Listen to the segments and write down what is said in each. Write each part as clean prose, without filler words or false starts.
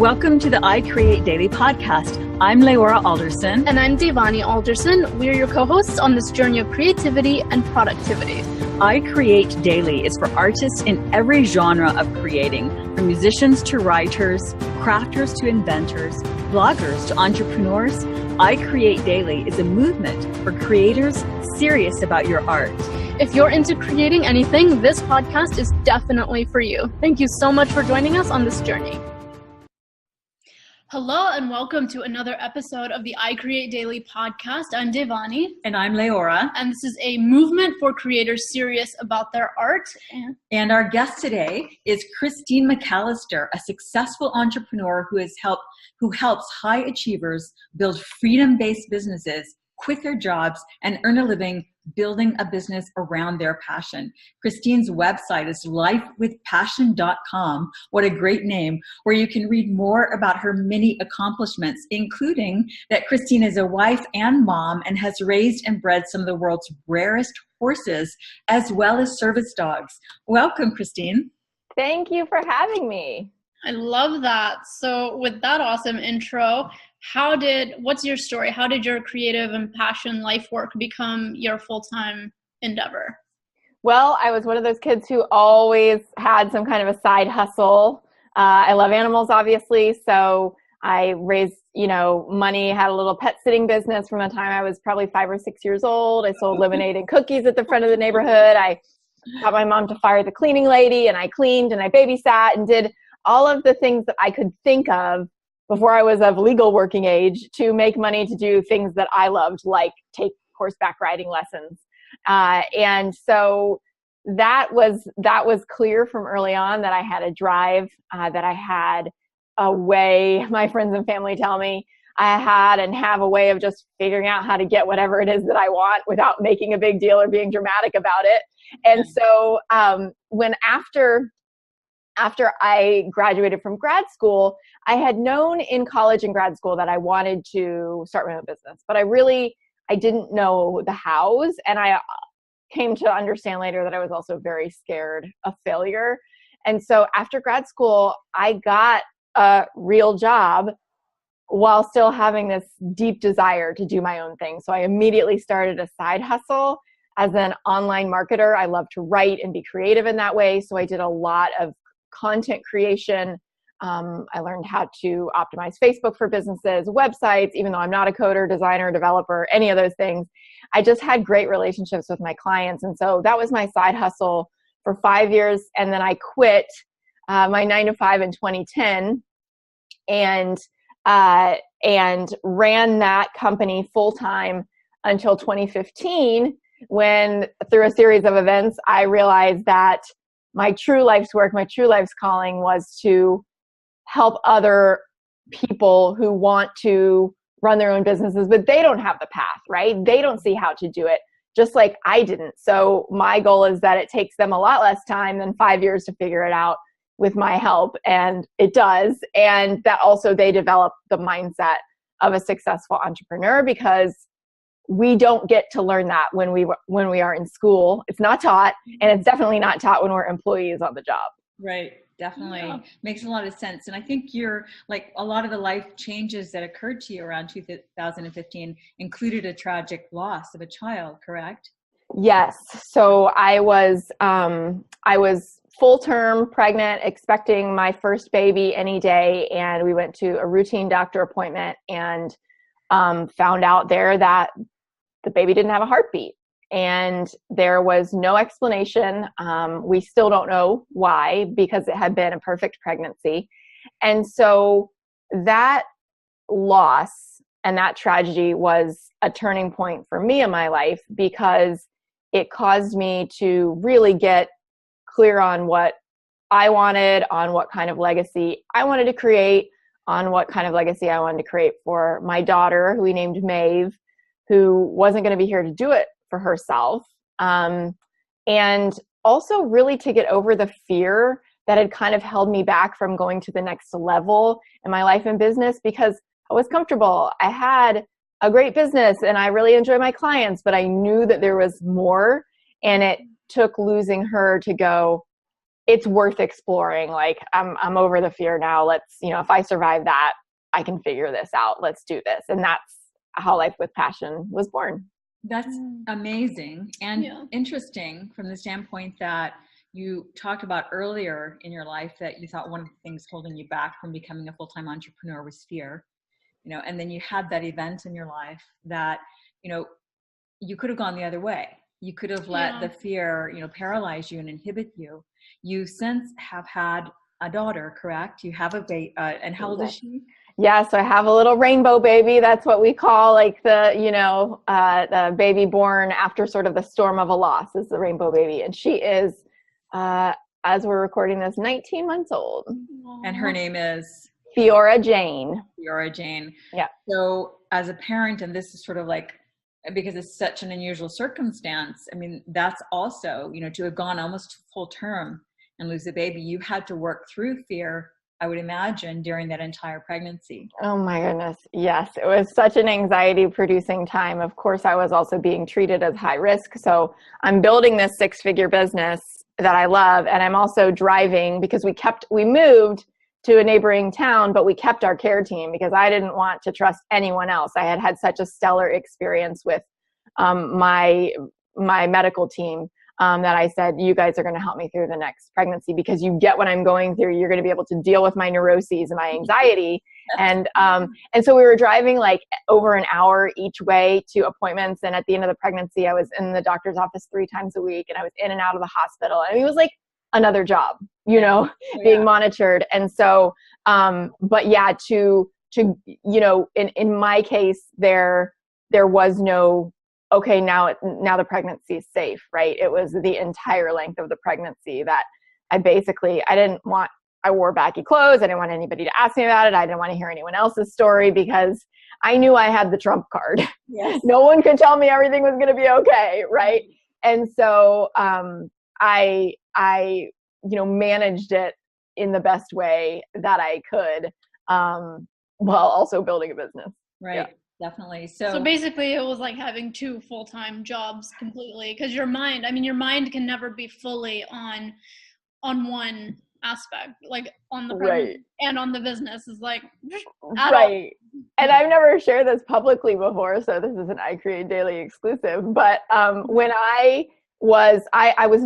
Welcome to the I Create Daily podcast. I'm Leora Alderson. And I'm Devani Alderson. We're your co-hosts on this journey of creativity and productivity. I Create Daily is for artists in every genre of creating, from musicians to writers, crafters to inventors, bloggers to entrepreneurs. I Create Daily is a movement for creators serious about your art. If you're into creating anything, this podcast is definitely for you. Thank you so much for joining us on this journey. Hello and welcome to another episode of the I Create Daily podcast. I'm Devani. And I'm Leora. And this is a movement for creators serious about their art. And our guest today is Christine McAlister, a successful entrepreneur who helps high achievers build freedom-based businesses, quit their jobs, and earn a living building a business around their passion. Christine's website is lifewithpassion.com. What a great name, where you can read more about her many accomplishments, including that Christine is a wife and mom and has raised and bred some of the world's rarest horses, as well as service dogs. Welcome, Christine. Thank you for having me. I love that. So with that awesome intro, what's your story? How did your creative and passion life work become your full-time endeavor? Well, I was one of those kids who always had some kind of a side hustle. I love animals, obviously. So I raised, money, had a little pet sitting business from the time I was probably 5 or 6 years old. I sold lemonade and cookies at the front of the neighborhood. I got my mom to fire the cleaning lady, and I cleaned and I babysat and did all of the things that I could think of before I was of legal working age to make money to do things that I loved, like take horseback riding lessons. And so that was clear from early on that I had a drive, that I had a way, my friends and family tell me, I had and have a way of just figuring out how to get whatever it is that I want without making a big deal or being dramatic about it. And so after I graduated from grad school, I had known in college and grad school that I wanted to start my own business, but I didn't know the hows. And I came to understand later that I was also very scared of failure. And so after grad school, I got a real job while still having this deep desire to do my own thing. So I immediately started a side hustle as an online marketer. I love to write and be creative in that way. So I did a lot of content creation. I learned how to optimize Facebook for businesses, websites, even though I'm not a coder, designer, developer, any of those things. I just had great relationships with my clients. And so that was my side hustle for 5 years. And then I quit my 9-to-5 in 2010 and ran that company full-time until 2015, when through a series of events, I realized that my true life's work, my true life's calling was to help other people who want to run their own businesses, but they don't have the path, right? They don't see how to do it, just like I didn't. So my goal is that it takes them a lot less time than 5 years to figure it out with my help, and it does. And that also they develop the mindset of a successful entrepreneur, because we don't get to learn that when we are in school. It's not taught, and it's definitely not taught when we're employees on the job. Right. Definitely. Yeah. Makes a lot of sense. And I think you're like a lot of the life changes that occurred to you around 2015 included a tragic loss of a child, correct? Yes. So I was full term pregnant, expecting my first baby any day. And we went to a routine doctor appointment and found out there that the baby didn't have a heartbeat, and there was no explanation. We still don't know why, because it had been a perfect pregnancy. And so that loss and that tragedy was a turning point for me in my life, because it caused me to really get clear on what I wanted, on what kind of legacy I wanted to create, on what kind of legacy I wanted to create for my daughter, who we named Maeve, who wasn't going to be here to do it for herself. And also really to get over the fear that had kind of held me back from going to the next level in my life and business, because I was comfortable. I had a great business and I really enjoy my clients, but I knew that there was more, and it took losing her to go, it's worth exploring. Like I'm over the fear now. Let's, if I survive that, I can figure this out. Let's do this. And that's how Life with Passion was born. That's amazing and interesting from the standpoint that you talked about earlier in your life that you thought one of the things holding you back from becoming a full-time entrepreneur was fear, and then you had that event in your life that, you could have gone the other way. You could have let the fear, paralyze you and inhibit you. You since have had a daughter, correct? You have a baby, and how old is she? Yeah, so I have a little rainbow baby. That's what we call like the baby born after sort of the storm of a loss is the rainbow baby. And she is, as we're recording this, 19 months old. And her name is? Fiora Jane. Fiora Jane. Yeah. So as a parent, and this is sort of like, because it's such an unusual circumstance, I mean, that's also, to have gone almost full term and lose a baby, you had to work through fear, I would imagine, during that entire pregnancy. Oh my goodness. Yes. It was such an anxiety producing time. Of course, I was also being treated as high risk. So I'm building this 6-figure business that I love. And I'm also driving because we moved to a neighboring town, but we kept our care team because I didn't want to trust anyone else. I had had such a stellar experience with my medical team that I said, you guys are going to help me through the next pregnancy because you get what I'm going through. You're going to be able to deal with my neuroses and my anxiety. And so we were driving like over an hour each way to appointments. And at the end of the pregnancy, I was in the doctor's office 3 times a week and I was in and out of the hospital. And it was like another job, being monitored. And so, but yeah, in my case, there was no, okay, now the pregnancy is safe, right? It was the entire length of the pregnancy that I wore baggy clothes. I didn't want anybody to ask me about it. I didn't want to hear anyone else's story because I knew I had the trump card. Yes. No one could tell me everything was going to be okay, right? And so I managed it in the best way that I could, while also building a business. Right. Yeah. Definitely. So basically it was like having 2 full-time jobs completely, because your mind can never be fully on one aspect, like on the pregnancy and on the business is like, right. And I've never shared this publicly before, so this is an I Create Daily exclusive, but when I was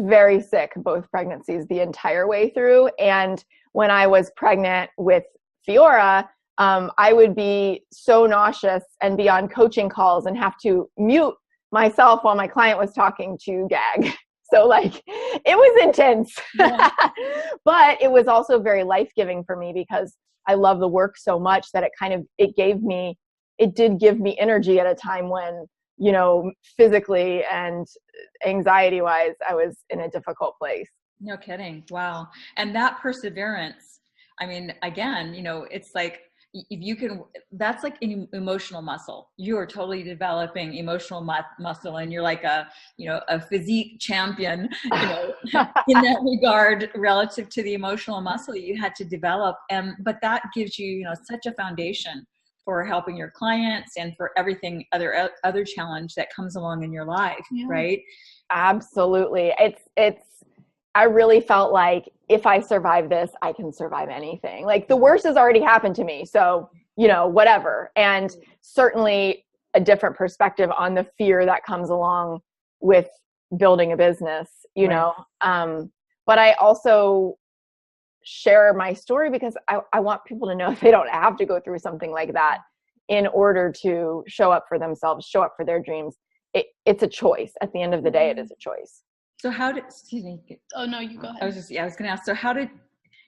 very sick both pregnancies the entire way through. And when I was pregnant with Fiora, I would be so nauseous and be on coaching calls and have to mute myself while my client was talking to gag. So like, it was intense, but it was also very life-giving for me because I love the work so much that it did give me energy at a time when, physically and anxiety wise, I was in a difficult place. No kidding. Wow. And that perseverance, I mean, again, it's like, if you can, that's like an emotional muscle. You are totally developing emotional muscle, and you're like a physique champion, in that regard relative to the emotional muscle you had to develop. But that gives you, such a foundation for helping your clients and for everything other challenge that comes along in your life. Right? Absolutely. I really felt like if I survive this, I can survive anything. Like the worst has already happened to me. So, whatever. And certainly a different perspective on the fear that comes along with building a business, but I also share my story because I want people to know they don't have to go through something like that in order to show up for themselves, show up for their dreams. It's a choice. At the end of the day, it is a choice. So excuse me. Oh no, you go ahead. I was going to ask, so how did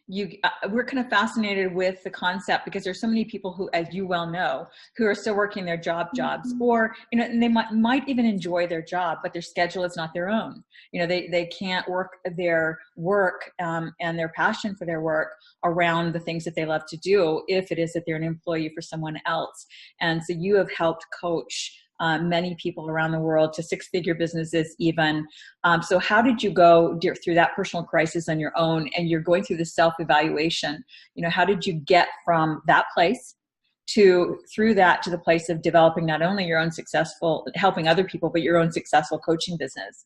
you, we're kind of fascinated with the concept because there's so many people who, as you well know, who are still working their jobs, or, and they might even enjoy their job, but their schedule is not their own. They can't work their work and their passion for their work around the things that they love to do if it is that they're an employee for someone else. And so you have helped coach many people around the world to 6-figure businesses even. So how did you go through that personal crisis on your own, and you're going through the self-evaluation? How did you get from that place through that to the place of developing not only your own helping other people, but your own successful coaching business?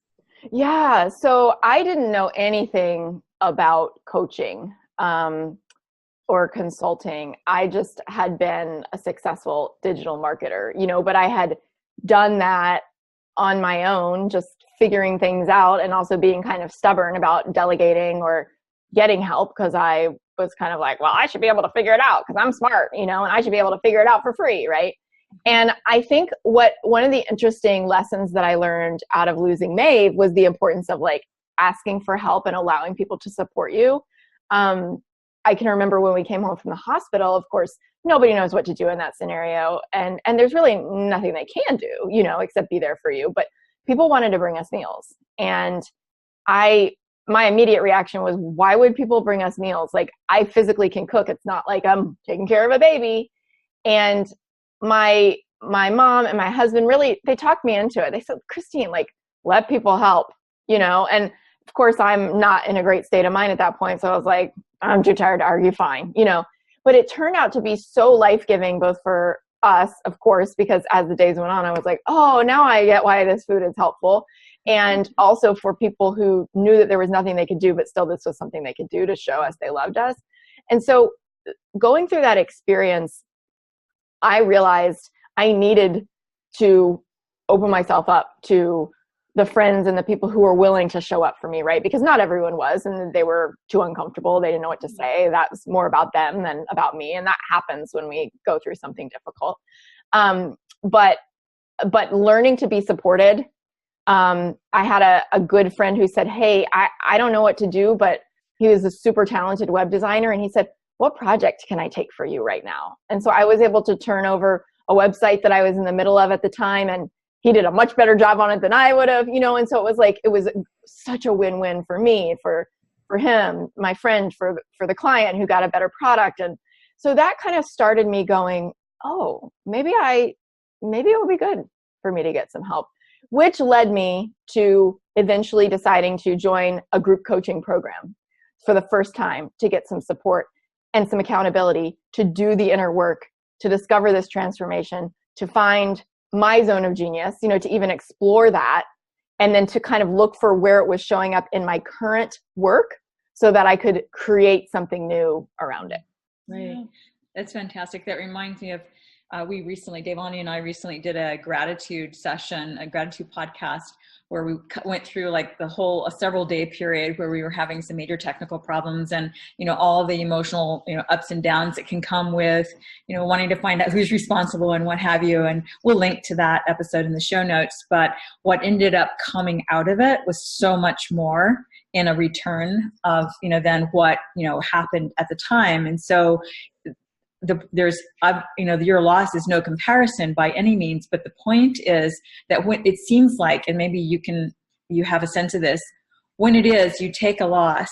Yeah. So I didn't know anything about coaching or consulting. I just had been a successful digital marketer, but I had done that on my own, just figuring things out, and also being kind of stubborn about delegating or getting help, because I was kind of like, well, I should be able to figure it out because I'm smart, and I should be able to figure it out for free, right? And I think one of the interesting lessons that I learned out of losing Maeve was the importance of like asking for help and allowing people to support you. I can remember when we came home from the hospital, of course, nobody knows what to do in that scenario. And there's really nothing they can do, except be there for you. But people wanted to bring us meals. And my immediate reaction was, why would people bring us meals? Like, I physically can cook. It's not like I'm taking care of a baby. And my mom and my husband really, they talked me into it. They said, Christine, like, let people help, and of course I'm not in a great state of mind at that point. So I was like, I'm too tired to argue, fine, but it turned out to be so life-giving, both for us, of course, because as the days went on, I was like, oh, now I get why this food is helpful. And also for people who knew that there was nothing they could do, but still this was something they could do to show us they loved us. And so going through that experience, I realized I needed to open myself up to the friends and the people who were willing to show up for me, right? Because not everyone was, and they were too uncomfortable. They didn't know what to say. That was more about them than about me. And that happens when we go through something difficult. But learning to be supported. I had a good friend who said, hey, I don't know what to do, but he was a super talented web designer. And he said, what project can I take for you right now? And so I was able to turn over a website that I was in the middle of at the time, and he did a much better job on it than I would have, and so it was such a win-win for me, for him, my friend, for the client who got a better product. And so that kind of started me going, oh, maybe it will be good for me to get some help, which led me to eventually deciding to join a group coaching program for the first time, to get some support and some accountability, to do the inner work, to discover this transformation, to find my zone of genius, to even explore that, and then to kind of look for where it was showing up in my current work so that I could create something new around it. Right. That's fantastic. That reminds me of, Devani and I recently did a gratitude session, a gratitude podcast, where we went through like a several day period where we were having some major technical problems, and, all the emotional, ups and downs that can come with, wanting to find out who's responsible and what have you. And we'll link to that episode in the show notes. But what ended up coming out of it was so much more in a return of, than what, happened at the time. And so your loss is no comparison by any means, but the point is that when it seems like, and maybe you have a sense of this, when it is, you take a loss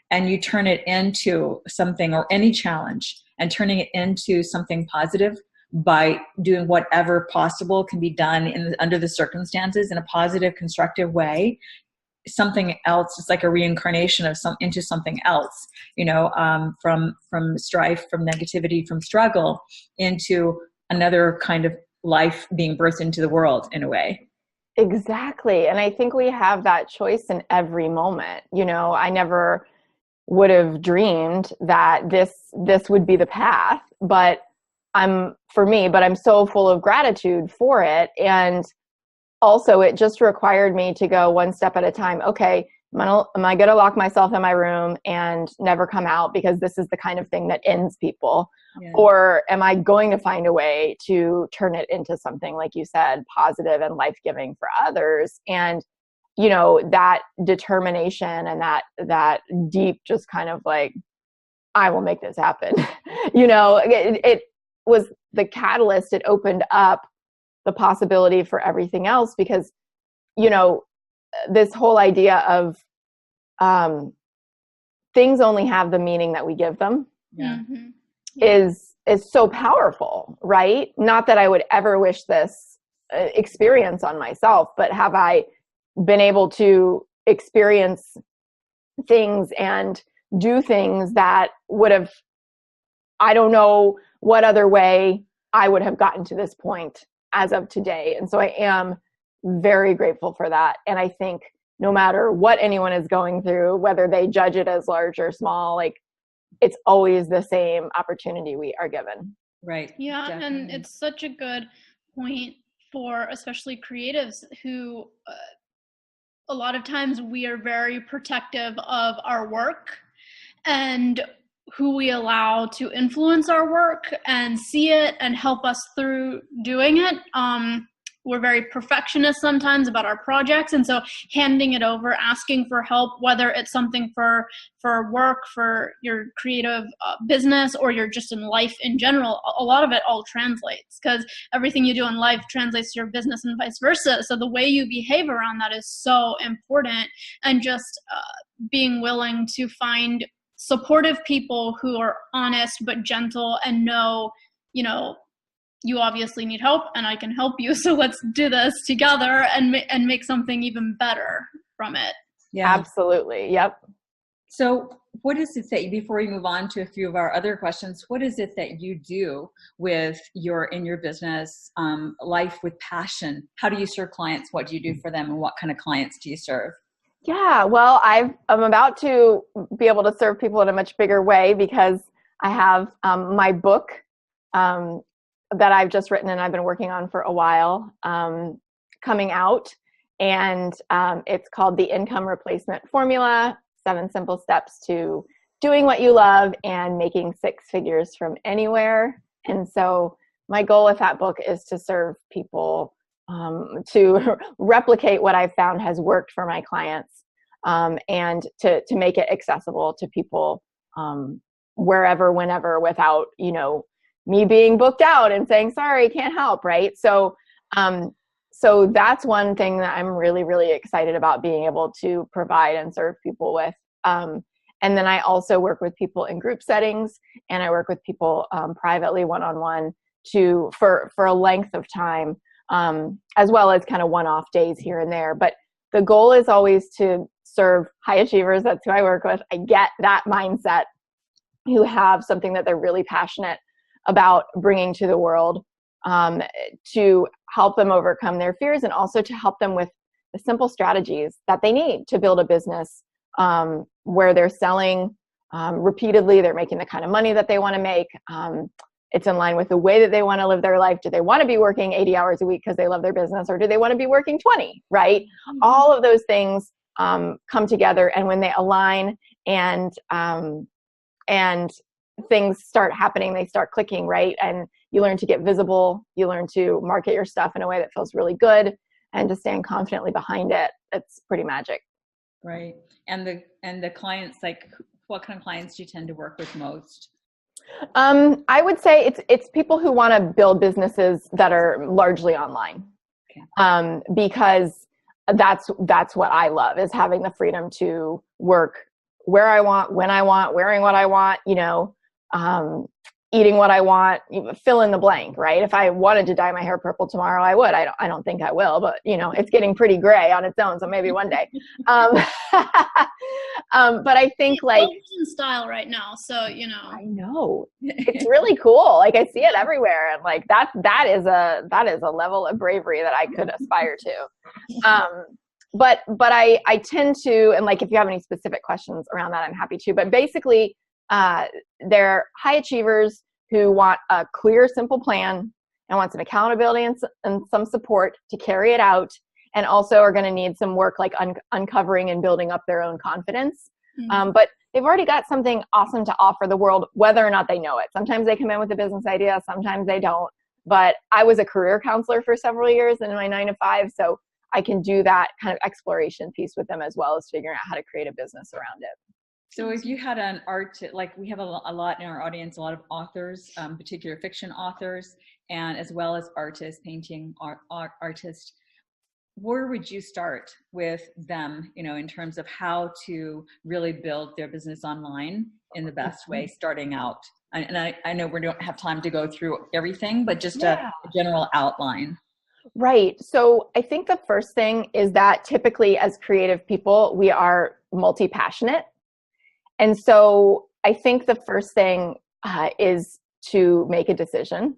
and you turn it into something, or any challenge, and turning it into something positive by doing whatever possible can be done under the circumstances in a positive, constructive way. Something else, it's like a reincarnation of into something else, from strife, from negativity, from struggle, into another kind of life being birthed into the world in a way. Exactly. And I think we have that choice in every moment. I never would have dreamed that this would be the path, but I'm so full of gratitude for it. And also, it just required me to go one step at a time. Okay, am I going to lock myself in my room and never come out because this is the kind of thing that ends people? Yeah. Or am I going to find a way to turn it into something, like you said, positive and life-giving for others? And, that determination and that deep, just kind of like, I will make this happen. It was the catalyst. It opened up the possibility for everything else, because, this whole idea of things only have the meaning that we give them. Yeah. is so powerful, right? Not that I would ever wish this experience on myself, but have I been able to experience things and do things that would have, I don't know what other way I would have gotten to this point as of today. And so I am very grateful for that. And I think no matter what anyone is going through, whether they judge it as large or small, like it's always the same opportunity we are given. Right. Yeah. Definitely. And it's such a good point for especially creatives who a lot of times we are very protective of our work and who we allow to influence our work and see it and help us through doing it. We're very perfectionist sometimes about our projects. And so handing it over, asking for help, whether it's something for work, for your creative business, or you're just in life in general, a lot of it all translates because everything you do in life translates to your business and vice versa. So the way you behave around that is so important, and just being willing to find supportive people who are honest but gentle and know, you obviously need help and I can help you. So let's do this together and make something even better from it. Yeah, absolutely. Yep. So what is it that, before we move on to a few of our other questions, what is it that you do in your business, life with passion? How do you serve clients? What do you do for them? And what kind of clients do you serve? Yeah, well, I'm about to be able to serve people in a much bigger way because I have my book that I've just written and I've been working on for a while coming out. And it's called The Income Replacement Formula, 7 Simple Steps to Doing What You Love and Making 6 Figures from Anywhere. And so my goal with that book is to serve people to replicate what I've found has worked for my clients, and to make it accessible to people wherever, whenever, without, me being booked out and saying, sorry, can't help. Right. So that's one thing that I'm really, really excited about being able to provide and serve people with. And then I also work with people in group settings, and I work with people privately, one-on-one, for a length of time, as well as kind of one-off days here and there. But the goal is always to serve high achievers. That's who I work with. I get that mindset, who have something that they're really passionate about bringing to the world, to help them overcome their fears, and also to help them with the simple strategies that they need to build a business where they're selling repeatedly, they're making the kind of money that they want to make. It's in line with the way that they want to live their life. Do they want to be working 80 hours a week because they love their business, or do they want to be working 20, right? Mm-hmm. All of those things come together, and when they align and things start happening, they start clicking, right? And you learn to get visible, you learn to market your stuff in a way that feels really good, and to stand confidently behind it. It's pretty magic. Right. And the clients, like, what kind of clients do you tend to work with most? I would say it's people who want to build businesses that are largely online. Okay. Because that's what I love, is having the freedom to work where I want, when I want, wearing what I want, eating what I want, fill in the blank, right? If I wanted to dye my hair purple tomorrow, I would. I don't think I will, but it's getting pretty gray on its own, so maybe one day. But I think it's in style right now, so I know it's really cool. Like, I see it everywhere, and like that is a level of bravery that I could aspire to. But I tend to, and like, if you have any specific questions around that, I'm happy to. But basically, they're high achievers who want a clear, simple plan and want some accountability and some support to carry it out, and also are going to need some work like uncovering and building up their own confidence. Mm-hmm. But they've already got something awesome to offer the world, whether or not they know it. Sometimes they come in with a business idea, sometimes they don't. But I was a career counselor for several years in my 9-to-5, so I can do that kind of exploration piece with them, as well as figuring out how to create a business around it. So if you had an art, like we have a lot in our audience, a lot of authors, particular fiction authors, and as well as artists, painting artists, where would you start with them, in terms of how to really build their business online in the best way, starting out? And I know we don't have time to go through everything, but just a general outline. Right. So I think the first thing is that typically as creative people, we are multi-passionate. And so I think the first thing is to make a decision.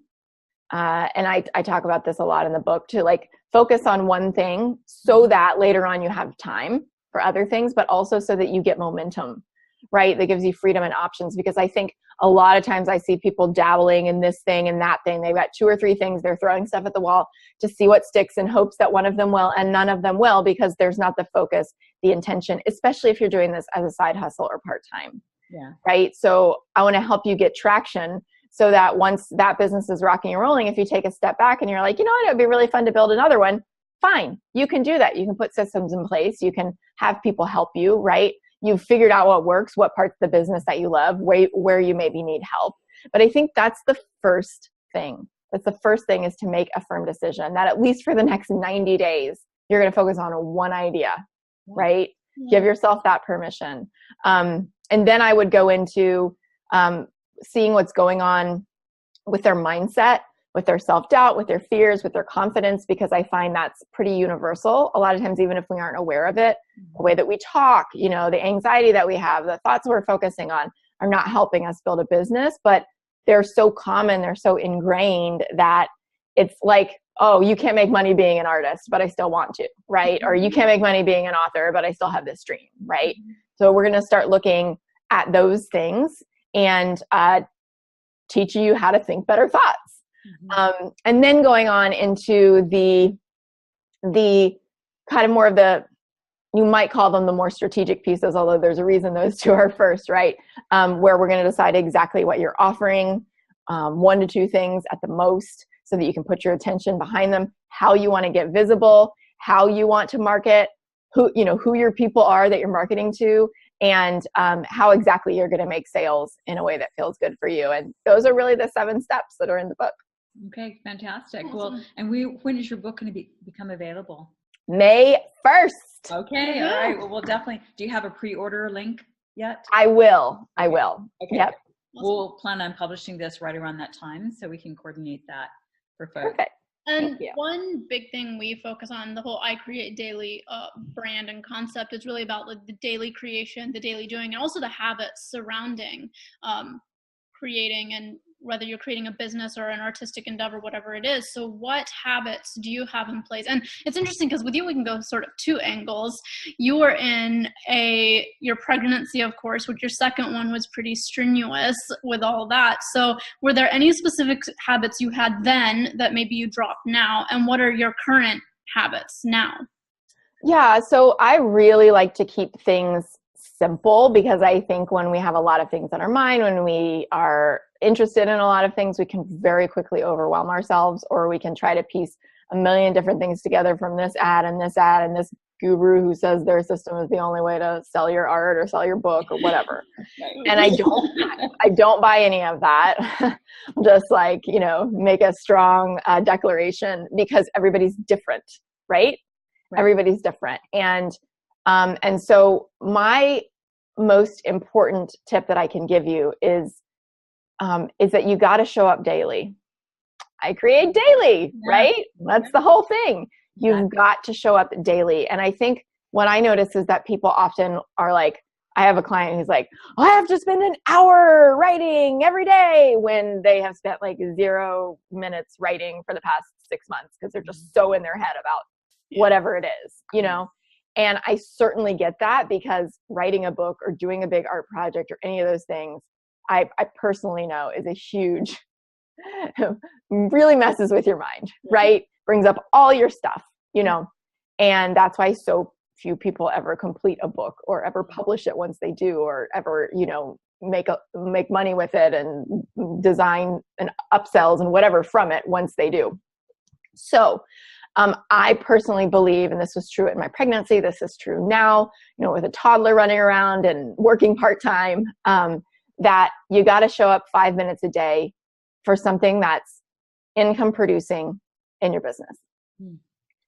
and I talk about this a lot in the book, to like focus on one thing so that later on you have time for other things, but also so that you get momentum, right? That gives you freedom and options. Because I think a lot of times I see people dabbling in this thing and that thing. They've got 2 or 3 things. They're throwing stuff at the wall to see what sticks in hopes that one of them will, and none of them will, because there's not the focus, the intention, especially if you're doing this as a side hustle or part-time. Yeah. Right. So I want to help you get traction so that once that business is rocking and rolling, if you take a step back and you're like, you know what, it would be really fun to build another one. Fine. You can do that. You can put systems in place. You can have people help you, right? You've figured out what works, what parts of the business that you love, where you maybe need help. But I think that's the first thing. That's the first thing, is to make a firm decision that at least for the next 90 days, you're going to focus on one idea, right? Yeah. Give yourself that permission. And then I would go into seeing what's going on with their mindset, with their self-doubt, with their fears, with their confidence, because I find that's pretty universal. A lot of times, even if we aren't aware of it, the way that we talk, the anxiety that we have, the thoughts we're focusing on are not helping us build a business, but they're so common, they're so ingrained that it's like, oh, you can't make money being an artist, but I still want to, right? Or you can't make money being an author, but I still have this dream, right? So we're going to start looking at those things and teaching you how to think better thoughts. And then going on into the kind of more of the, you might call them the more strategic pieces, although there's a reason those 2 are first, right? Where we're going to decide exactly what you're offering, 1 to 2 things at the most, so that you can put your attention behind them, how you want to get visible, how you want to market, who your people are that you're marketing to, and how exactly you're going to make sales in a way that feels good for you. And those are really the 7 steps that are in the book. Okay, fantastic. Awesome. Well, and when is your book going to become available? May 1st. Okay, all right. Well, we'll definitely. Do you have a pre-order link yet? I will. Okay. Yep. We'll plan on publishing this right around that time, so we can coordinate that for folks. Perfect. And one big thing we focus on, the whole I Create Daily brand and concept, is really about like the daily creation, the daily doing, and also the habits surrounding creating, and whether you're creating a business or an artistic endeavor, whatever it is. So what habits do you have in place? And it's interesting because with you, we can go sort of 2 angles. You were in your pregnancy, of course, which your second one was pretty strenuous with all that. So were there any specific habits you had then that maybe you dropped now? And what are your current habits now? Yeah, so I really like to keep things simple, because I think when we have a lot of things on our mind, when we are interested in a lot of things, we can very quickly overwhelm ourselves, or we can try to piece a million different things together from this ad and this guru who says their system is the only way to sell your art or sell your book or whatever. And I don't buy any of that. Just like, make a strong declaration, because everybody's different, right? Everybody's different. And so my most important tip that I can give you is that you got to show up daily. I create daily, right? That's the whole thing. You've got to show up daily. And I think what I notice is that people often are like, I have a client who's like, I have to spend an hour writing every day, when they have spent like 0 minutes writing for the past 6 months, because they're just so in their head about whatever it is, And I certainly get that, because writing a book or doing a big art project or any of those things, I personally know is a huge, really messes with your mind, right? Brings up all your stuff, and that's why so few people ever complete a book or ever publish it once they do, or ever, make money with it and design and upsells and whatever from it once they do. So I personally believe, and this was true in my pregnancy, this is true now, with a toddler running around and working part-time, that you got to show up 5 minutes a day for something that's income producing in your business.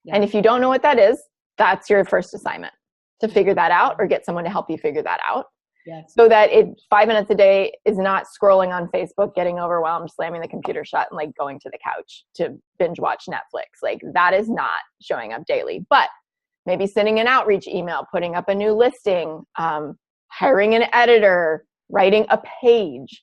Yeah. And if you don't know what that is, that's your first assignment, to figure that out, or get someone to help you figure that out. Yes. So that 5 minutes a day is not scrolling on Facebook, getting overwhelmed, slamming the computer shut, and like going to the couch to binge watch Netflix. Like, that is not showing up daily. But maybe sending an outreach email, putting up a new listing, hiring an editor, writing a page,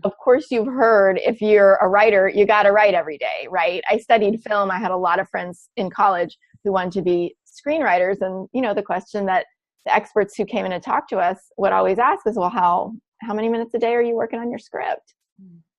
Of course, you've heard if you're a writer, you got to write every day, right? I studied film. I had a lot of friends in college who wanted to be screenwriters. And, the question that the experts who came in to talk to us would always ask is, well, how many minutes a day are you working on your script?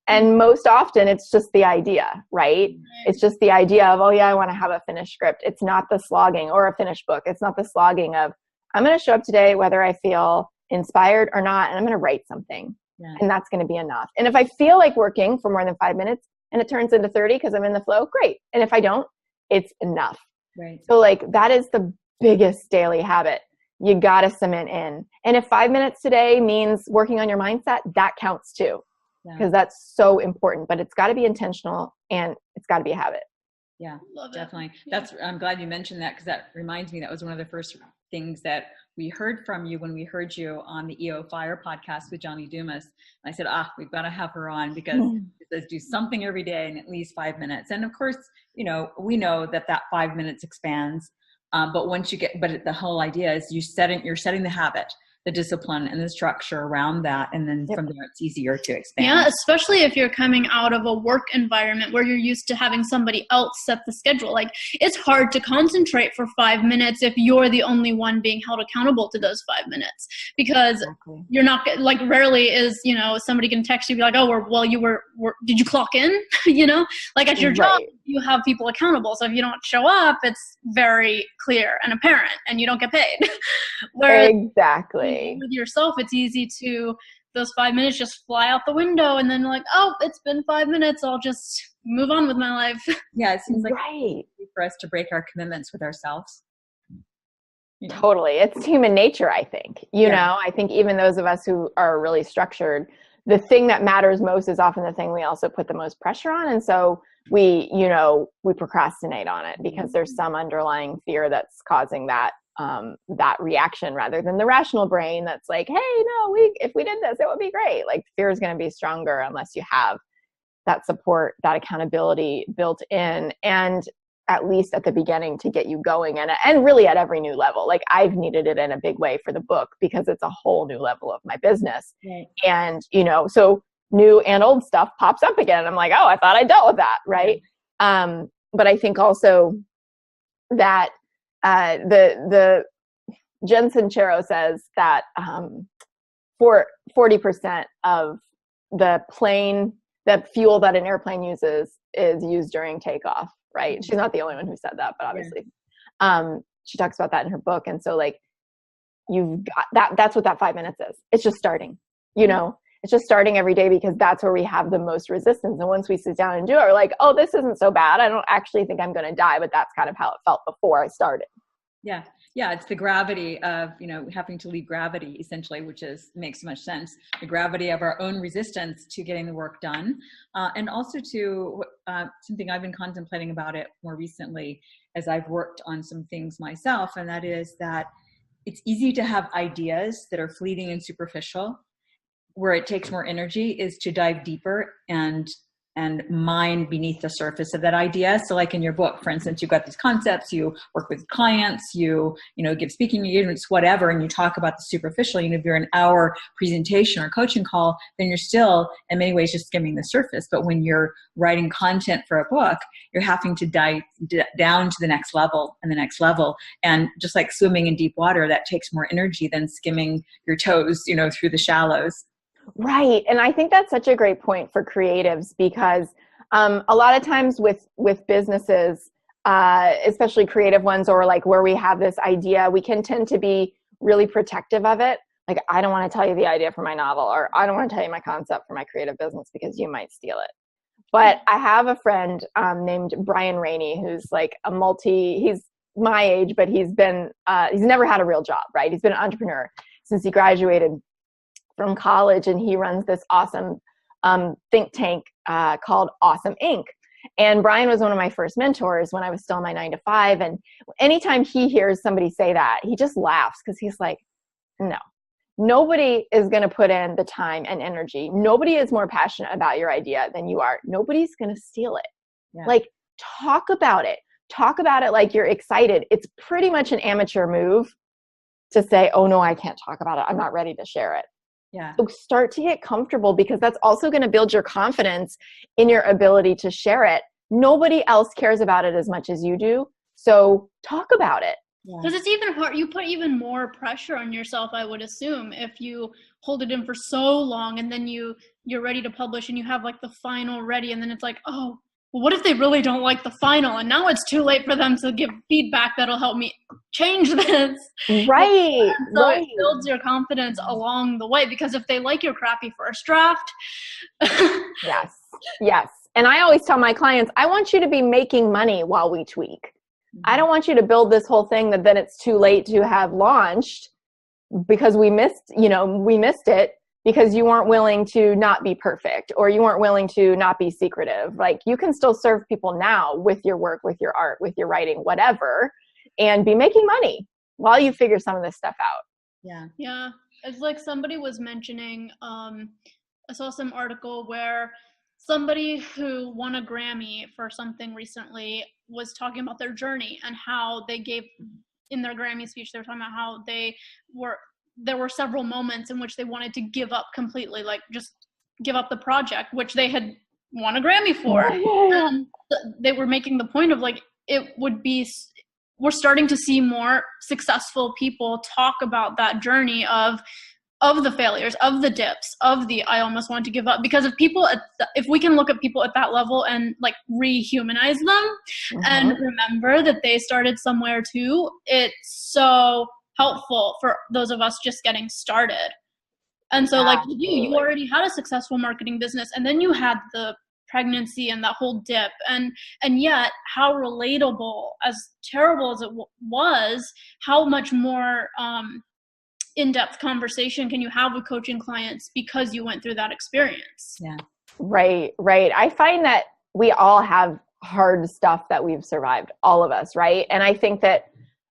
And most often it's just the idea, right? It's just the idea of, oh yeah, I want to have a finished script. It's not the slogging, or a finished book. It's not the slogging of, I'm going to show up today whether I feel inspired or not, and I'm going to write something. Yeah. And that's going to be enough. And if I feel like working for more than 5 minutes and it turns into 30 because I'm in the flow, great. And if I don't, it's enough. Right. So that is the biggest daily habit you got to cement in. And if 5 minutes today means working on your mindset, that counts too, because that's so important. But it's got to be intentional, and it's got to be a habit. Yeah, definitely. I'm glad you mentioned that, because that reminds me, that was one of the first things that we heard from you when we heard you on the EO Fire podcast with Johnny Dumas. And I said, we've got to have her on, because it says do something every day in at least 5 minutes. And of course, we know that 5 minutes expands. But once but the whole idea is you're setting the habit, the discipline, and the structure around that. And then from there, it's easier to expand. Yeah, especially if you're coming out of a work environment where you're used to having somebody else set the schedule. Like, it's hard to concentrate for 5 minutes if you're the only one being held accountable to those 5 minutes, because you're not, like, rarely is, somebody can text you, be like, oh, did you clock in? Like at your job, you have people accountable. So if you don't show up, it's very clear and apparent, and you don't get paid. Whereas with yourself, it's easy to, those 5 minutes just fly out the window, and then like, oh, it's been 5 minutes, I'll just move on with my life. Yeah, it seems like it's easy for us to break our commitments with ourselves. Totally. It's human nature, I think. I think even those of us who are really structured, the thing that matters most is often the thing we also put the most pressure on. And so we procrastinate on it because there's some underlying fear that's causing that reaction, rather than the rational brain that's like, hey, no, if we did this, it would be great. Like, fear is going to be stronger unless you have that support, that accountability built in, and at least at the beginning to get you going, and really at every new level. Like, I've needed it in a big way for the book, because it's a whole new level of my business. Right. And, so new and old stuff pops up again. I'm like, oh, I thought I dealt with that. Right. But I think also that the Jen Sincero says that for 40% of the fuel that an airplane uses is used during takeoff, right? She's not the only one who said that, but obviously she talks about that in her book. And so, like, you've got that's what that 5 minutes is. It's just starting, it's just starting every day, because that's where we have the most resistance. And once we sit down and do it, we're like, oh, this isn't so bad. I don't actually think I'm going to die, but that's kind of how it felt before I started. Yeah. Yeah. It's the gravity of, having to leave gravity, essentially, which makes so much sense. The gravity of our own resistance to getting the work done. And also to something I've been contemplating about it more recently as I've worked on some things myself. And that is that it's easy to have ideas that are fleeting and superficial. Where it takes more energy is to dive deeper and mine beneath the surface of that idea. So like in your book, for instance, you've got these concepts, you work with clients, you give speaking engagements, whatever, and you talk about the superficial. If you're an hour presentation or coaching call, then you're still in many ways just skimming the surface. But when you're writing content for a book, you're having to dive down to the next level and the next level. And just like swimming in deep water, that takes more energy than skimming your toes, through the shallows. Right. And I think that's such a great point for creatives, because a lot of times with businesses, especially creative ones, or like where we have this idea, we can tend to be really protective of it. Like, I don't want to tell you the idea for my novel, or I don't want to tell you my concept for my creative business because you might steal it. But I have a friend named Brian Rainey, who's like he's my age, but he's never had a real job, right? He's been an entrepreneur since he graduated from college, and he runs this awesome think tank called Awesome Inc. And Brian was one of my first mentors when I was still in my 9-to-5. And anytime he hears somebody say that, he just laughs, because he's like, no, nobody is going to put in the time and energy. Nobody is more passionate about your idea than you are. Nobody's going to steal it. Yeah. Like, talk about it. Talk about it like you're excited. It's pretty much an amateur move to say, oh no, I can't talk about it. I'm not ready to share it. Yeah. So start to get comfortable, because that's also going to build your confidence in your ability to share it. Nobody else cares about it as much as you do. So talk about it. Because it's even hard. You put even more pressure on yourself, I would assume, if you hold it in for so long and then you're ready to publish and you have like the final ready, and then it's like, oh, well, what if they really don't like the final? And now it's too late for them to give feedback that'll help me change this. Right. So right. it builds your confidence along the way, because if they like your crappy first draft. Yes. Yes. And I always tell my clients, I want you to be making money while we tweak. I don't want you to build this whole thing that then it's too late to have launched because we missed it because you weren't willing to not be perfect, or you weren't willing to not be secretive. Like, you can still serve people now with your work, with your art, with your writing, whatever, and be making money while you figure some of this stuff out. Yeah. Yeah. It's like somebody was mentioning, I saw some article where somebody who won a Grammy for something recently was talking about their journey and how they gave, in their Grammy speech, they were talking about how there were several moments in which they wanted to give up completely, like just give up the project, which they had won a Grammy for. And they were making the point of like, we're starting to see more successful people talk about that journey of the failures, of the dips, of the I almost want to give up. Because if we can look at people at that level and like rehumanize them and remember that they started somewhere too, it's so helpful for those of us just getting started. And so like you already had a successful marketing business, and then you had the pregnancy and that whole dip, and yet how relatable, as terrible as it was, how much more in-depth conversation can you have with coaching clients because you went through that experience. Yeah. Right. I find that we all have hard stuff that we've survived, all of us, right? And I think that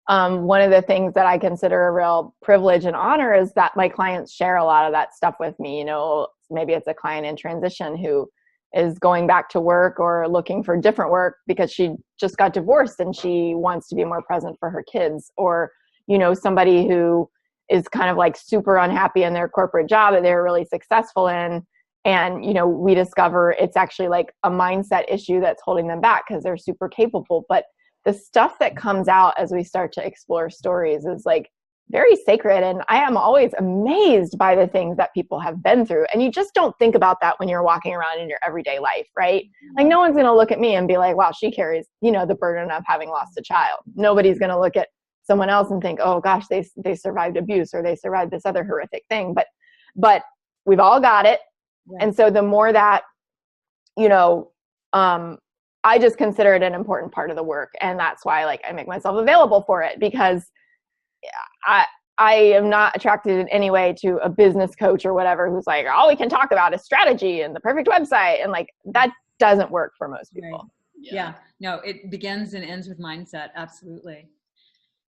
one of the things that I consider a real privilege and honor is that my clients share a lot of that stuff with me. You know, maybe it's a client in transition who is going back to work or looking for different work because she just got divorced and she wants to be more present for her kids, or, you know, somebody who is kind of like super unhappy in their corporate job that they're really successful in. And, you know, we discover it's actually like a mindset issue that's holding them back because they're super capable. But the stuff that comes out as we start to explore stories is like very sacred. And I am always amazed by the things that people have been through. And you just don't think about that when you're walking around in your everyday life, right? Like, no one's going to look at me and be like, wow, she carries, you know, the burden of having lost a child. Nobody's going to look at someone else and think, oh gosh, they survived abuse, or they survived this other horrific thing. But we've all got it. Right. And so the more that, you know, I just consider it an important part of the work. And that's why, like, I make myself available for it, because I am not attracted in any way to a business coach or whatever who's like, all we can talk about is strategy and the perfect website. And like, that doesn't work for most people. Right. Yeah. No, it begins and ends with mindset. Absolutely.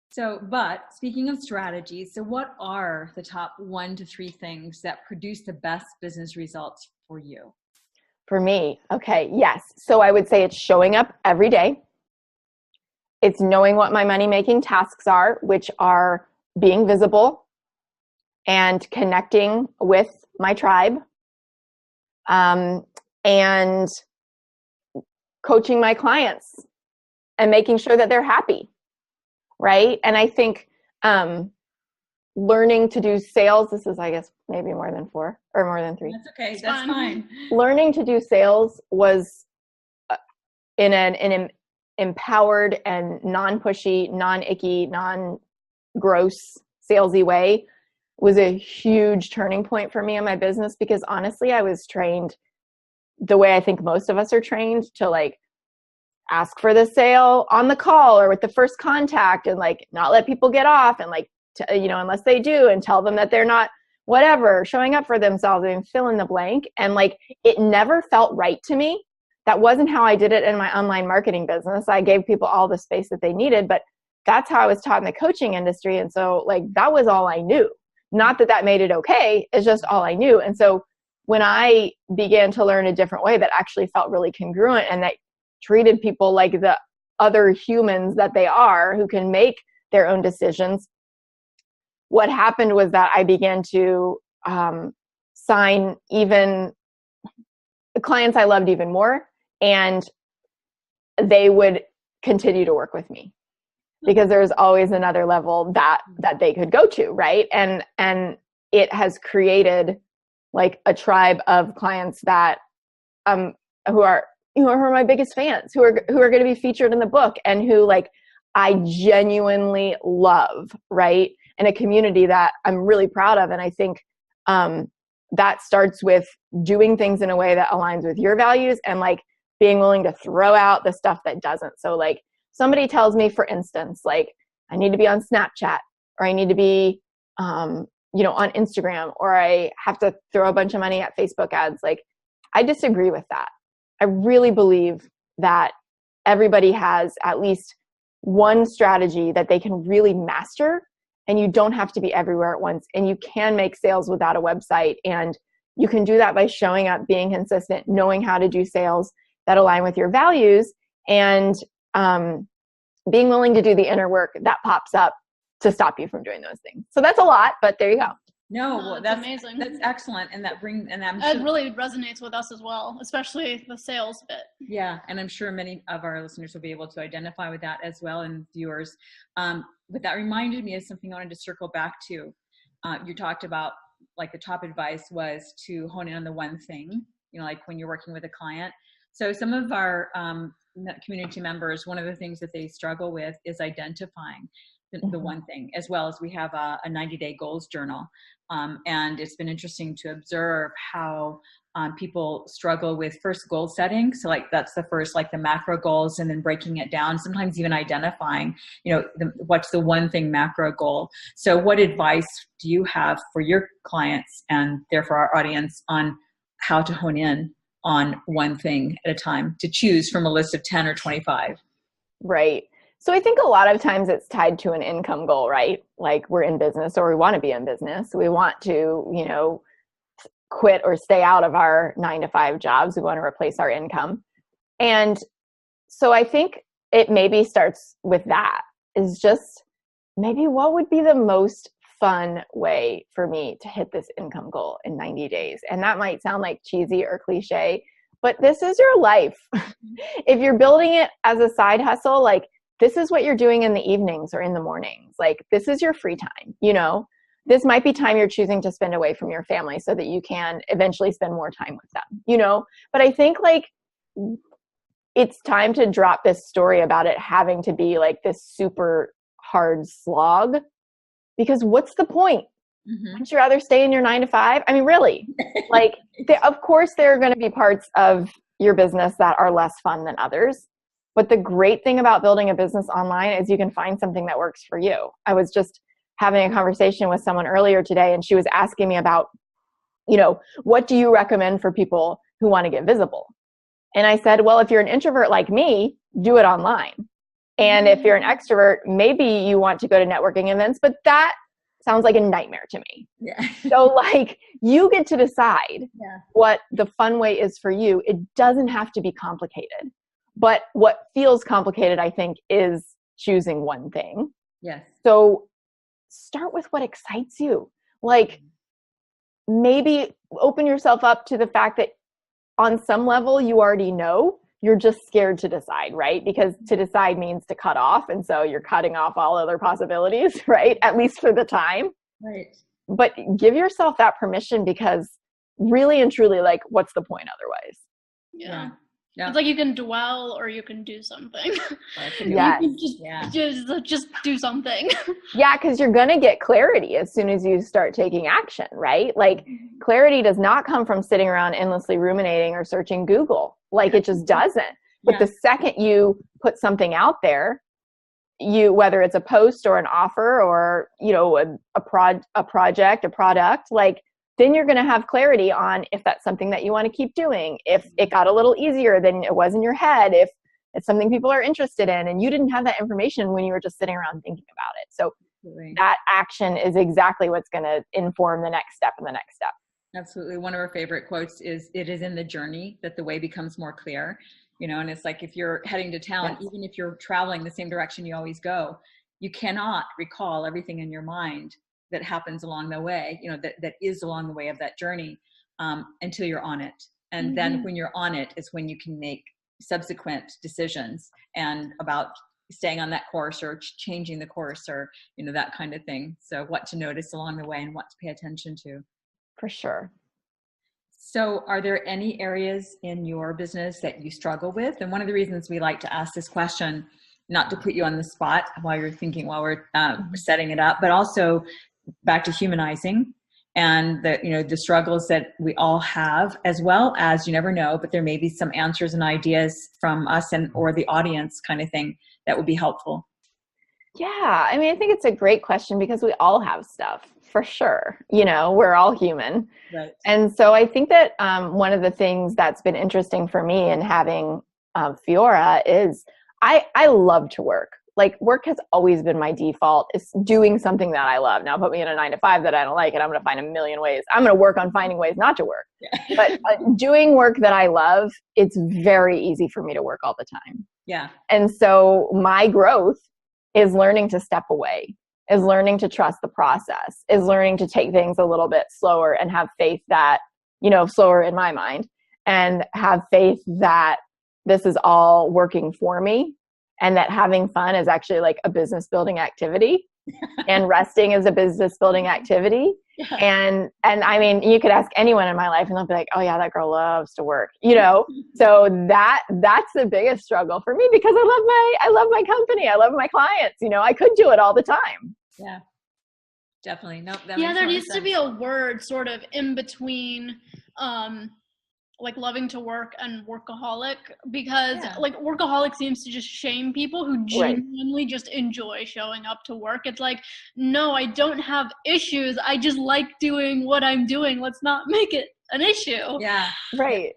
So, but speaking of strategy, so what are the top 1 to 3 things that produce the best business results for you? For me, okay, yes. So I would say it's showing up every day. It's knowing what my money-making tasks are, which are being visible and connecting with my tribe, and coaching my clients and making sure that they're happy. Right. And I think learning to do sales, this is, I guess, maybe more than 4 or more than 3. That's okay. That's fine. Learning to do sales was in an empowered and non-pushy, non-icky, non-gross, salesy way was a huge turning point for me in my business, because honestly, I was trained the way I think most of us are trained, to like ask for the sale on the call or with the first contact, and like not let people get off, and like, you know, unless they do, and tell them that they're not whatever, showing up for themselves, and fill in the blank. And like, it never felt right to me. That wasn't how I did it in my online marketing business. I gave people all the space that they needed, but that's how I was taught in the coaching industry. And so like, that was all I knew. Not that that made it okay. It's just all I knew. And so when I began to learn a different way that actually felt really congruent, and that treated people like the other humans that they are, who can make their own decisions, what happened was that I began to sign even the clients I loved even more, and they would continue to work with me because there's always another level that they could go to, right? And it has created like a tribe of clients that who are my biggest fans, who are going to be featured in the book, and who like I genuinely love, right? And a community that I'm really proud of. And I think that starts with doing things in a way that aligns with your values, and like being willing to throw out the stuff that doesn't. So like somebody tells me, for instance, like I need to be on Snapchat, or I need to be, on Instagram, or I have to throw a bunch of money at Facebook ads. Like I disagree with that. I really believe that everybody has at least one strategy that they can really master, and you don't have to be everywhere at once, and you can make sales without a website. And you can do that by showing up, being consistent, knowing how to do sales that align with your values, and being willing to do the inner work that pops up to stop you from doing those things. So that's a lot, but there you go. No, well, that's amazing. That's excellent. And that really resonates with us as well, especially the sales bit. Yeah. And I'm sure many of our listeners will be able to identify with that as well, and viewers. But that reminded me of something I wanted to circle back to. You talked about like the top advice was to hone in on the one thing, like when you're working with a client. So some of our community members, one of the things that they struggle with is identifying the one thing, as well as we have a 90-day goals journal. And it's been interesting to observe how people struggle with first goal setting. So like that's the first, like the macro goals, and then breaking it down, sometimes even identifying, what's the one thing macro goal. So what advice do you have for your clients, and therefore our audience, on how to hone in on one thing at a time, to choose from a list of 10 or 25? Right. So I think a lot of times it's tied to an income goal, right? Like we're in business, or we want to be in business. We want to, quit or stay out of our 9-to-5 jobs. We want to replace our income. And so I think it maybe starts with that, is just maybe what would be the most fun way for me to hit this income goal in 90 days? And that might sound like cheesy or cliche, but this is your life. If you're building it as a side hustle, like this is what you're doing in the evenings or in the mornings. Like this is your free time, this might be time you're choosing to spend away from your family so that you can eventually spend more time with them, but I think like it's time to drop this story about it having to be like this super hard slog, because what's the point? Mm-hmm. Wouldn't you rather stay in your 9-to-5? I mean, really, like of course there are going to be parts of your business that are less fun than others. But the great thing about building a business online is you can find something that works for you. I was just having a conversation with someone earlier today, and she was asking me about, what do you recommend for people who want to get visible? And I said, well, if you're an introvert like me, do it online. And if you're an extrovert, maybe you want to go to networking events, but that sounds like a nightmare to me. Yeah. So like you get to decide what the fun way is for you. It doesn't have to be complicated. But what feels complicated, I think, is choosing one thing. Yes. So start with what excites you. Like maybe open yourself up to the fact that on some level you already know, you're just scared to decide, right? Because to decide means to cut off. And so you're cutting off all other possibilities, right? At least for the time. Right. But give yourself that permission, because really and truly, like, what's the point otherwise? Yeah. Yeah. It's like you can dwell or you can do something. Yes. You can just do something. Yeah, because you're going to get clarity as soon as you start taking action, right? Like clarity does not come from sitting around endlessly ruminating or searching Google. Like it just doesn't. But the second you put something out there, whether it's a post or an offer or, a project, a product, like then you're going to have clarity on if that's something that you want to keep doing, if it got a little easier than it was in your head, if it's something people are interested in, and you didn't have that information when you were just sitting around thinking about it. So that action is exactly what's going to inform the next step and the next step. Absolutely. One of our favorite quotes is, "It is in the journey that the way becomes more clear." And it's like if you're heading to town, even if you're traveling the same direction you always go, you cannot recall everything in your mind that happens along the way, that is along the way of that journey, until you're on it. And then when you're on it is when you can make subsequent decisions and about staying on that course or changing the course or, that kind of thing. So what to notice along the way and what to pay attention to. For sure. So are there any areas in your business that you struggle with? And one of the reasons we like to ask this question, not to put you on the spot while you're thinking, while we're setting it up, but also back to humanizing and the struggles that we all have, as well as, you never know, but there may be some answers and ideas from us or the audience kind of thing that would be helpful. Yeah. I mean, I think it's a great question because we all have stuff for sure. We're all human. Right. And so I think that one of the things that's been interesting for me in having Fiora is I love to work. Like, work has always been my default. It's doing something that I love. Now put me in a 9-to-5 that I don't like, and I'm going to find a million ways. I'm going to work on finding ways not to work. Yeah. But doing work that I love, it's very easy for me to work all the time. Yeah. And so my growth is learning to step away, is learning to trust the process, is learning to take things a little bit slower and have faith that, slower in my mind, and have faith that this is all working for me. And that having fun is actually like a business building activity and resting is a business building activity. Yeah. And I mean, you could ask anyone in my life and they'll be like, oh yeah, that girl loves to work, so that's the biggest struggle for me because I love my company. I love my clients. I could do it all the time. Yeah, definitely. No, there needs to be a word sort of in between, like loving to work and workaholic, because like workaholic seems to just shame people who genuinely just enjoy showing up to work. It's like, no, I don't have issues. I just like doing what I'm doing. Let's not make it an issue. Yeah. Right.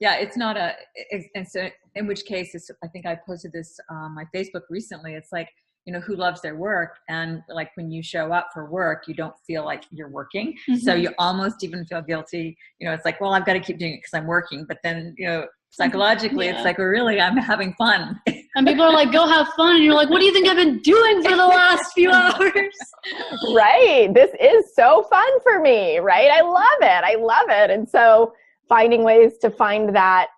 Yeah. It's not and so in which case I think I posted this on my Facebook recently. It's like, who loves their work, and like when you show up for work, you don't feel like you're working. Mm-hmm. So you almost even feel guilty. It's like, well, I've got to keep doing it because I'm working. But then, psychologically, it's like, well, really, I'm having fun. And people are like, go have fun. And you're like, what do you think I've been doing for the last few hours? Right. This is so fun for me. Right. I love it. And so finding ways to find that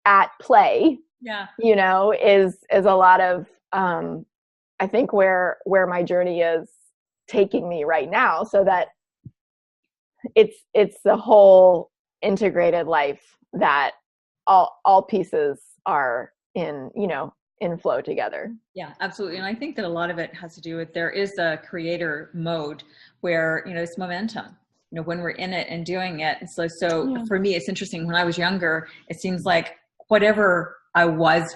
at play, is a lot of, I think where my journey is taking me right now, so that it's the whole integrated life that all pieces are in flow together. Yeah, absolutely. And I think that a lot of it has to do with, there is a creator mode where, it's momentum, when we're in it and doing it. And so for me, it's interesting. When I was younger, it seems like whatever I was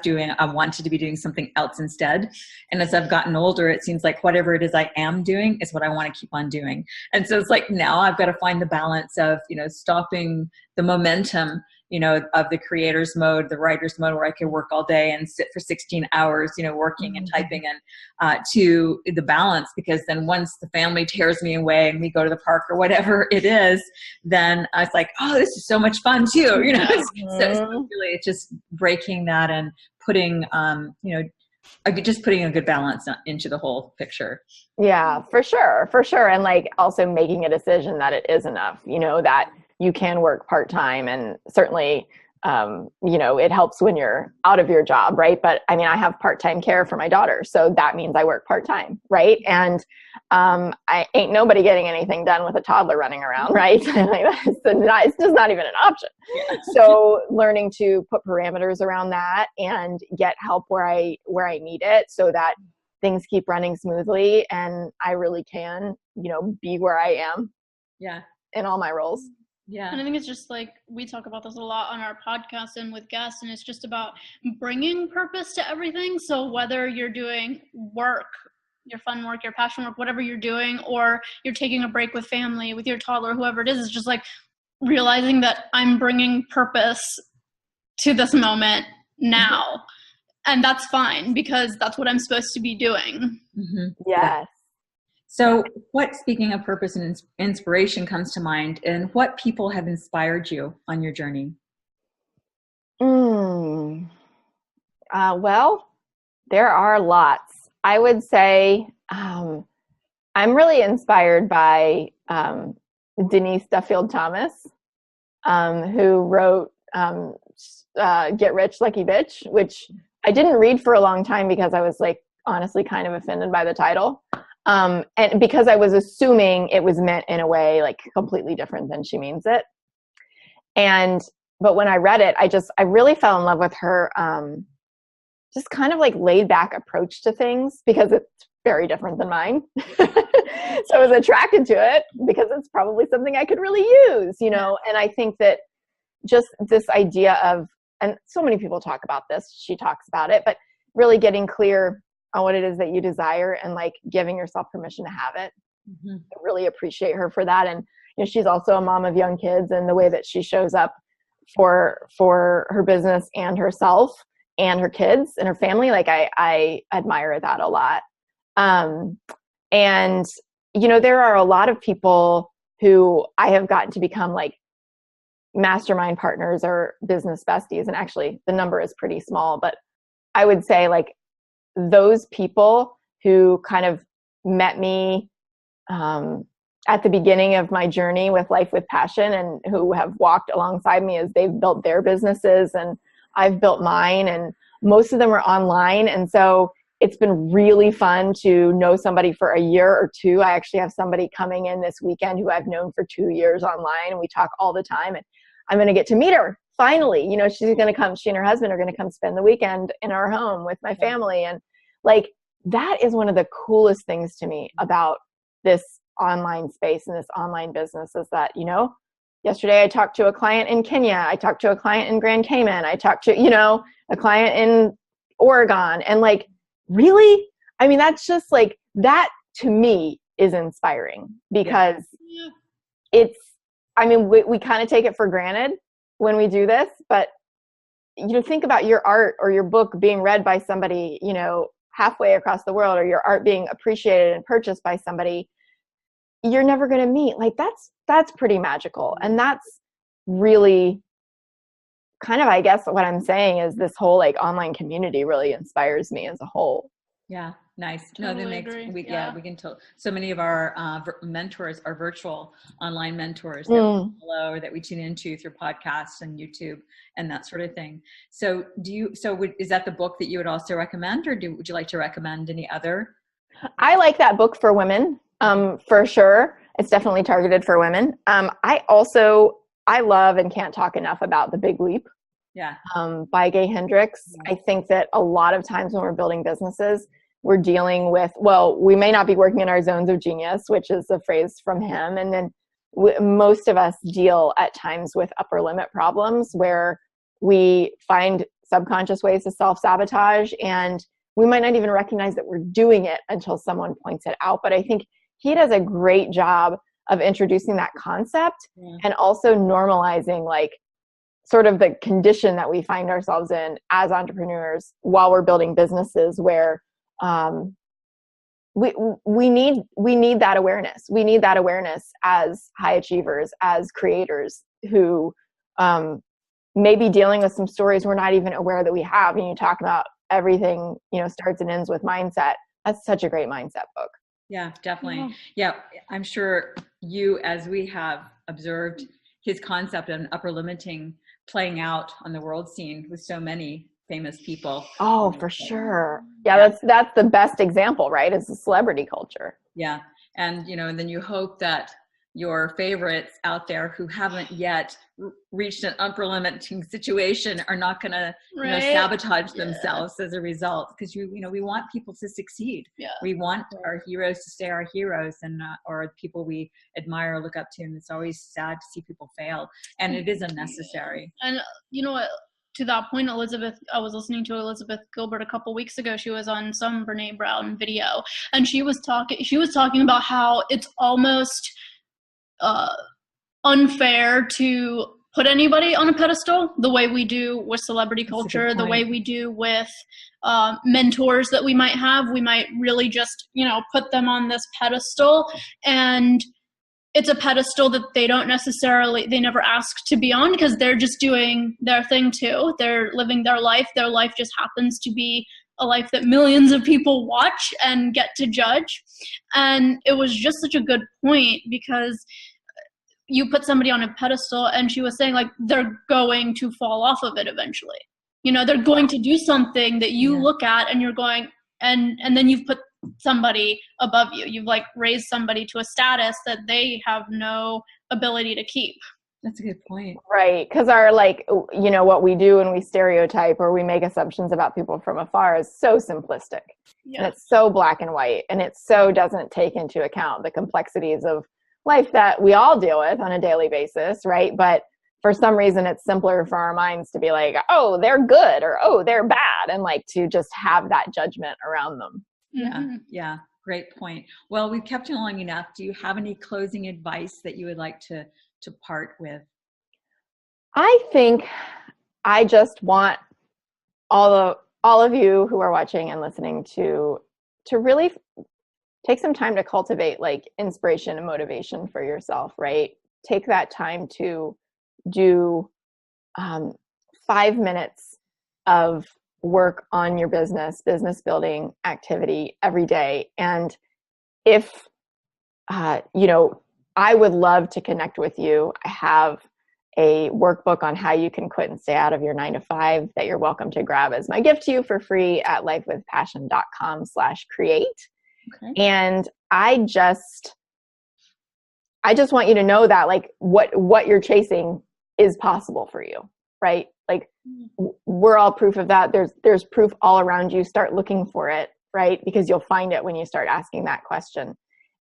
doing, I wanted to be doing something else instead. And as I've gotten older, it seems like whatever it is I am doing is what I want to keep on doing. And so it's like, now I've got to find the balance of, stopping the momentum, of the creator's mode, the writer's mode, where I could work all day and sit for 16 hours, working and typing, and to the balance, because then once the family tears me away and we go to the park or whatever it is, then I was like, oh, this is so much fun too, So really it's just breaking that and putting, just putting a good balance into the whole picture. Yeah, for sure. And like also making a decision that it is enough, that you can work part-time, and certainly, it helps when you're out of your job, right? But I mean, I have part-time care for my daughter, so that means I work part-time, right? And I ain't nobody getting anything done with a toddler running around, right? It's just not even an option. Yeah. So learning to put parameters around that and get help where I need it, so that things keep running smoothly and I really can, be where I am. Yeah. In all my roles. Yeah. And I think it's just like, we talk about this a lot on our podcast and with guests, and it's just about bringing purpose to everything. So whether you're doing work, your fun work, your passion work, whatever you're doing, or you're taking a break with family, with your toddler, whoever it is, it's just like realizing that I'm bringing purpose to this moment now. And that's fine, because that's what I'm supposed to be doing. Mm-hmm. Yes. So speaking of purpose and inspiration comes to mind, and what people have inspired you on your journey? Well, there are lots. I would say I'm really inspired by Denise Duffield Thomas, who wrote Get Rich Lucky Bitch, which I didn't read for a long time because I was like honestly kind of offended by the title. And because I was assuming it was meant in a way like completely different than she means it. But when I read it, I really fell in love with her just kind of like laid back approach to things, because it's very different than mine. So I was attracted to it because it's probably something I could really use, you know? And I think that just this idea of, and so many people talk about this, she talks about it, but really getting clear on what it is that you desire and like giving yourself permission to have it. Mm-hmm. I really appreciate her for that. And, you know, she's also a mom of young kids, and the way that she shows up for her business and herself and her kids and her family, like I admire that a lot. And, you know, there are a lot of people who I have gotten to become like mastermind partners or business besties. And actually the number is pretty small, but I would say like those people who kind of met me at the beginning of my journey with Life with Passion, and who have walked alongside me as they've built their businesses and I've built mine, and most of them are online. And so it's been really fun to know somebody for a year or two. I actually have somebody coming in this weekend who I've known for 2 years online, and we talk all the time, and I'm going to get to meet her finally. You know, she's going to come, she and her husband are going to come spend the weekend in our home with my family. And like, that is one of the coolest things to me about this online space and this online business, is that, you know, yesterday I talked to a client in Kenya. I talked to a client in Grand Cayman. I talked to, you know, a client in Oregon. And like, really? I mean, that's just like, that to me is inspiring, because it's, I mean, we kind of take it for granted when we do this, but, you know, think about your art or your book being read by somebody, you know, halfway across the world, or your art being appreciated and purchased by somebody you're never going to meet. Like that's pretty magical. And that's really kind of, I guess what I'm saying is this whole like online community really inspires me as a whole. Yeah. Nice. Totally no, that makes, agree. we can tell. So many of our mentors are virtual online mentors that we follow or that we tune into through podcasts and YouTube and that sort of thing. So is that the book that you would also recommend, or would you like to recommend any other? I like that book for women. For sure. It's definitely targeted for women. I love and can't talk enough about The Big Leap. Yeah. By Gay Hendricks. Yeah. I think that a lot of times when we're building businesses, we're dealing with, well, we may not be working in our zones of genius, which is a phrase from him. And then most of us deal at times with upper limit problems where we find subconscious ways to self-sabotage, and we might not even recognize that we're doing it until someone points it out. But I think he does a great job of introducing that concept and also normalizing like sort of the condition that we find ourselves in as entrepreneurs while we're building businesses, where we need that awareness. We need that awareness as high achievers, as creators who may be dealing with some stories we're not even aware that we have. And you talk about everything, you know, starts and ends with mindset. That's such a great mindset book. Yeah, definitely. Yeah. I'm sure you, as we have observed his concept of upper limiting playing out on the world scene with so many famous people. Oh, for sure. Yeah. That's the best example, right? Is the celebrity culture. Yeah. And, you know, and then you hope that your favorites out there who haven't yet reached an upper limiting situation are not going to sabotage themselves as a result, because we want people to succeed. We want our heroes to stay our heroes, and or people we admire or look up to, and it's always sad to see people fail, and it is unnecessary. And you know what, to that point, Elizabeth, I was listening to Elizabeth Gilbert a couple weeks ago. She was on some Brene Brown video, and she was talking about how it's almost unfair to put anybody on a pedestal the way we do with celebrity culture, the way we do with mentors that we might have. We might really just, put them on this pedestal, and it's a pedestal that they never asked to be on, because they're just doing their thing too. They're living their life. Their life just happens to be a life that millions of people watch and get to judge. And it was just such a good point, because you put somebody on a pedestal, and she was saying, like, they're going to fall off of it eventually. You know, they're going to do something that you look at and you're going, and then you've put somebody above you. You've like raised somebody to a status that they have no ability to keep. That's a good point. Right. Because our, like, you know, what we do when we stereotype or we make assumptions about people from afar is so simplistic. Yeah. And it's so black and white. And it so doesn't take into account the complexities of life that we all deal with on a daily basis. Right. But for some reason, it's simpler for our minds to be like, oh, they're good, or, oh, they're bad. And like to just have that judgment around them. Yeah. Yeah. Great point. Well, we've kept you long enough. Do you have any closing advice that you would like to part with? I think I just want all of you who are watching and listening to really take some time to cultivate like inspiration and motivation for yourself, right? Take that time to do 5 minutes of work on your business building activity every day. And if, you know, I would love to connect with you. I have a workbook on how you can quit and stay out of your 9-to-5 that you're welcome to grab as my gift to you for free at lifewithpassion.com/create. Okay. And I just want you to know that like what you're chasing is possible for you, right? Like we're all proof of that. There's proof all around you. Start looking for it, right? Because you'll find it when you start asking that question.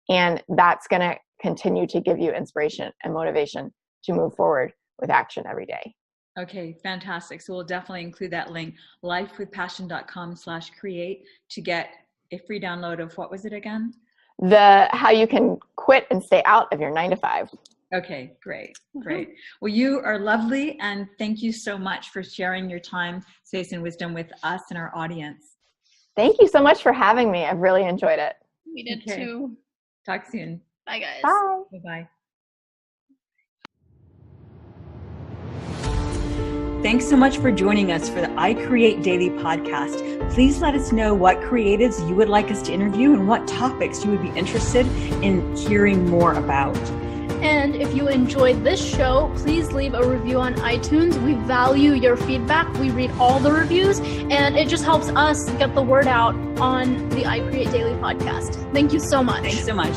And that's going to continue to give you inspiration and motivation to move forward with action every day. Okay, fantastic. So we'll definitely include that link, lifewithpassion.com/create, to get a free download of, what was it again? How you can quit and stay out of your 9-to-5. Okay, great. Great. Well, you are lovely. And thank you so much for sharing your time, space, and wisdom with us and our audience. Thank you so much for having me. I've really enjoyed it. We did too. Talk soon. Bye, guys. Bye. Bye-bye. Thanks so much for joining us for the I Create Daily podcast. Please let us know what creatives you would like us to interview and what topics you would be interested in hearing more about. And if you enjoyed this show, please leave a review on iTunes. We value your feedback. We read all the reviews, and it just helps us get the word out on the I Create Daily podcast. Thank you so much. Thanks so much.